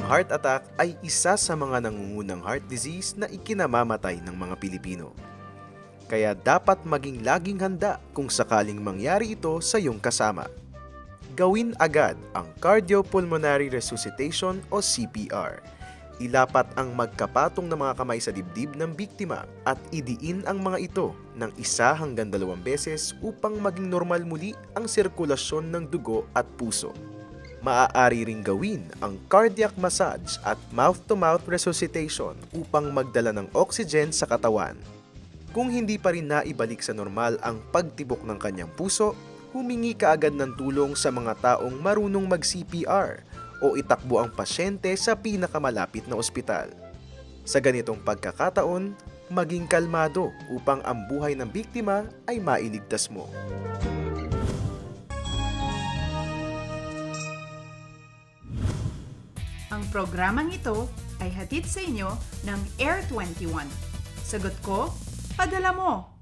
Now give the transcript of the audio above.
heart attack ay isa sa mga nangungunang heart disease na ikinamamatay ng mga Pilipino. Kaya dapat maging laging handa kung sakaling mangyari ito sa iyong kasama. Gawin agad ang cardiopulmonary resuscitation o CPR. Ilapat ang magkapatong na mga kamay sa dibdib ng biktima at idiin ang mga ito ng 1 hanggang 2 beses upang maging normal muli ang sirkulasyon ng dugo at puso. Maaari ring gawin ang cardiac massage at mouth-to-mouth resuscitation upang magdala ng oxygen sa katawan. Kung hindi pa rin naibalik sa normal ang pagtibok ng kanyang puso, humingi ka agad ng tulong sa mga taong marunong mag-CPR o itakbo ang pasyente sa pinakamalapit na ospital. Sa ganitong pagkakataon, maging kalmado upang ang buhay ng biktima ay mailigtas mo. Ang programang ito ay hatid sa inyo ng Air 21. Sagot ko, padala mo!